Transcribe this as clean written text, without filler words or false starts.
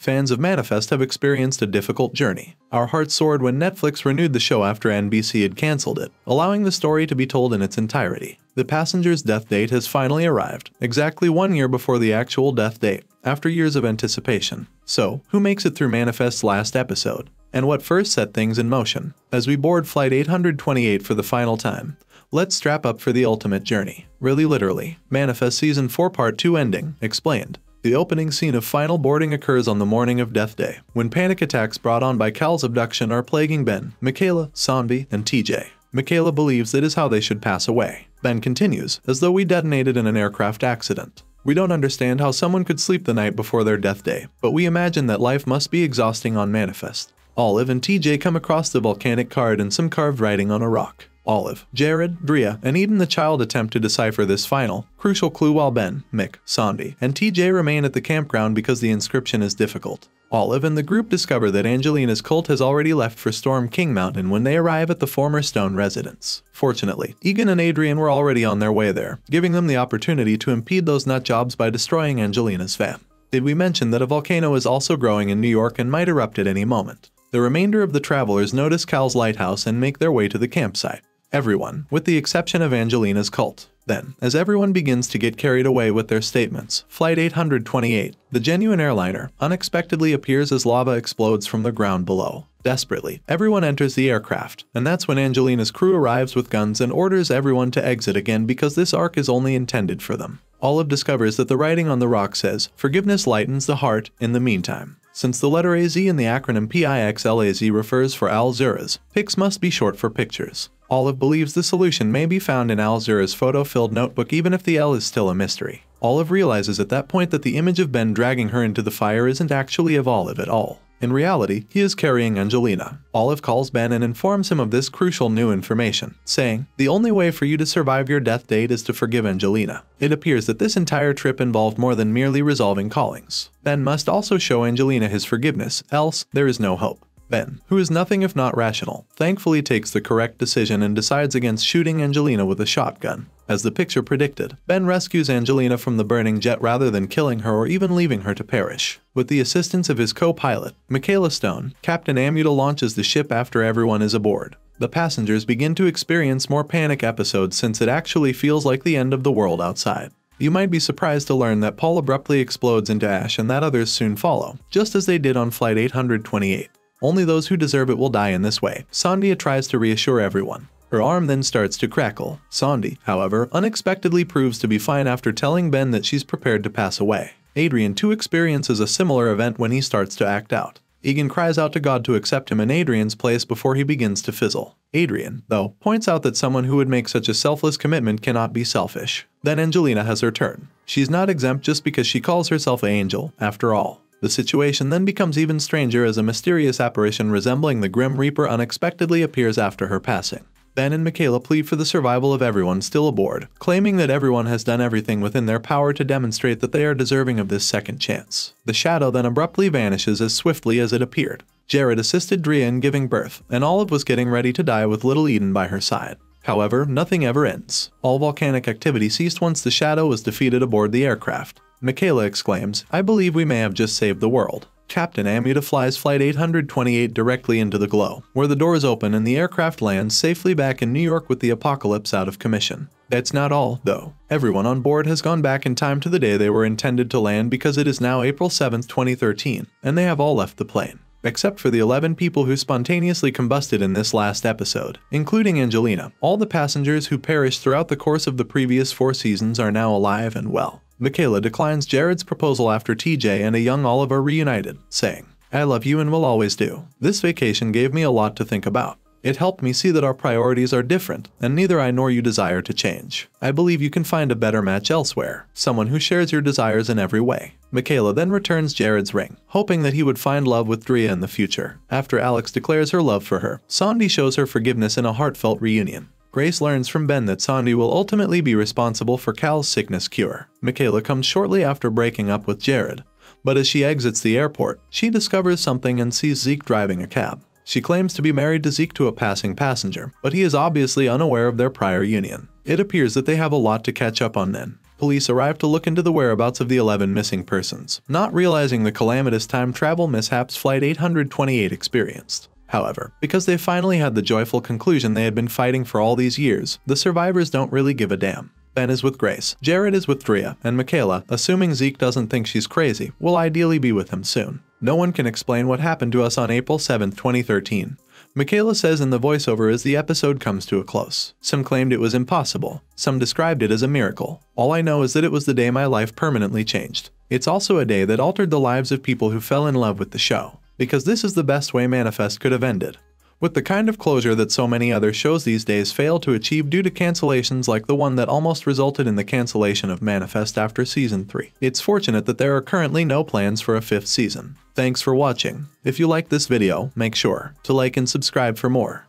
Fans of Manifest have experienced a difficult journey. Our hearts soared when Netflix renewed the show after NBC had cancelled it, allowing the story to be told in its entirety. The passenger's death date has finally arrived, exactly 1 year before the actual death date, after years of anticipation. So, who makes it through Manifest's last episode? And what first set things in motion? As we board Flight 828 for the final time, let's strap up for the ultimate journey. Really literally. Manifest Season 4 Part 2 ending, explained. The opening scene of final boarding occurs on the morning of Death Day, when panic attacks brought on by Cal's abduction are plaguing Ben, Michaela, Sanvi, and TJ. Michaela believes that is how they should pass away. Ben continues, as though we detonated in an aircraft accident. We don't understand how someone could sleep the night before their death day, but we imagine that life must be exhausting on Manifest. Olive and TJ come across the volcanic card and some carved writing on a rock. Olive, Jared, Drea, and Eden the child attempt to decipher this final, crucial clue while Ben, Mick, Sanvi, and TJ remain at the campground because the inscription is difficult. Olive and the group discover that Angelina's cult has already left for Storm King Mountain when they arrive at the former Stone residence. Fortunately, Egan and Adrian were already on their way there, giving them the opportunity to impede those nutjobs by destroying Angelina's fam. Did we mention that a volcano is also growing in New York and might erupt at any moment? The remainder of the travelers notice Cal's lighthouse and make their way to the campsite. Everyone, with the exception of Angelina's cult. Then, as everyone begins to get carried away with their statements, Flight 828, the genuine airliner, unexpectedly appears as lava explodes from the ground below. Desperately, everyone enters the aircraft, and that's when Angelina's crew arrives with guns and orders everyone to exit again because this ark is only intended for them. Olive discovers that the writing on the rock says, "Forgiveness lightens the heart in the meantime." Since the letter AZ in the acronym PIXLAZ refers for Al-Zura's, PIX must be short for pictures. Olive believes the solution may be found in Al-Zura's photo-filled notebook even if the L is still a mystery. Olive realizes at that point that the image of Ben dragging her into the fire isn't actually of Olive at all. In reality, he is carrying Angelina. Olive calls Ben and informs him of this crucial new information, saying, "The only way for you to survive your death date is to forgive Angelina." It appears that this entire trip involved more than merely resolving callings. Ben must also show Angelina his forgiveness, else there is no hope. Ben, who is nothing if not rational, thankfully takes the correct decision and decides against shooting Angelina with a shotgun. As the picture predicted, Ben rescues Angelina from the burning jet rather than killing her or even leaving her to perish. With the assistance of his co-pilot, Michaela Stone, Captain Amuda launches the ship after everyone is aboard. The passengers begin to experience more panic episodes since it actually feels like the end of the world outside. You might be surprised to learn that Paul abruptly explodes into ash and that others soon follow, just as they did on Flight 828. Only those who deserve it will die in this way. Sandia tries to reassure everyone. Her arm then starts to crackle. Sandy, however, unexpectedly proves to be fine after telling Ben that she's prepared to pass away. Adrian too experiences a similar event when he starts to act out. Egan cries out to God to accept him in Adrian's place before he begins to fizzle. Adrian, though, points out that someone who would make such a selfless commitment cannot be selfish. Then Angelina has her turn. She's not exempt just because she calls herself an angel, after all. The situation then becomes even stranger as a mysterious apparition resembling the Grim Reaper unexpectedly appears after her passing. Ben and Michaela plead for the survival of everyone still aboard, claiming that everyone has done everything within their power to demonstrate that they are deserving of this second chance. The shadow then abruptly vanishes as swiftly as it appeared. Jared assisted Drea in giving birth, and Olive was getting ready to die with little Eden by her side. However, nothing ever ends. All volcanic activity ceased once the shadow was defeated aboard the aircraft. Michaela exclaims, "I believe we may have just saved the world." Captain Amuda flies Flight 828 directly into the glow, where the doors open and the aircraft lands safely back in New York with the apocalypse out of commission. That's not all, though. Everyone on board has gone back in time to the day they were intended to land because it is now April 7, 2013, and they have all left the plane. Except for the 11 people who spontaneously combusted in this last episode, including Angelina. All the passengers who perished throughout the course of the previous 4 seasons are now alive and well. Michaela declines Jared's proposal after TJ and a young Olive are reunited, saying, "I love you and will always do." This vacation gave me a lot to think about. It helped me see that our priorities are different, and neither I nor you desire to change. I believe you can find a better match elsewhere, someone who shares your desires in every way. Michaela then returns Jared's ring, hoping that he would find love with Drea in the future. After Alex declares her love for her, Sandy shows her forgiveness in a heartfelt reunion. Grace learns from Ben that Sandy will ultimately be responsible for Cal's sickness cure. Michaela comes shortly after breaking up with Jared, but as she exits the airport, she discovers something and sees Zeke driving a cab. She claims to be married to Zeke to a passing passenger, but he is obviously unaware of their prior union. It appears that they have a lot to catch up on then. Police arrive to look into the whereabouts of the 11 missing persons, not realizing the calamitous time travel mishaps Flight 828 experienced. However, because they finally had the joyful conclusion they had been fighting for all these years, the survivors don't really give a damn. Ben is with Grace, Jared is with Drea, and Michaela, assuming Zeke doesn't think she's crazy, will ideally be with him soon. No one can explain what happened to us on April 7, 2013. Michaela says in the voiceover as the episode comes to a close. Some claimed it was impossible. Some described it as a miracle. All I know is that it was the day my life permanently changed. It's also a day that altered the lives of people who fell in love with the show. Because this is the best way Manifest could have ended. With the kind of closure that so many other shows these days fail to achieve due to cancellations like the one that almost resulted in the cancellation of Manifest after Season 3. It's fortunate that there are currently no plans for a 5th season. Thanks for watching. If you like this video, make sure to like and subscribe for more.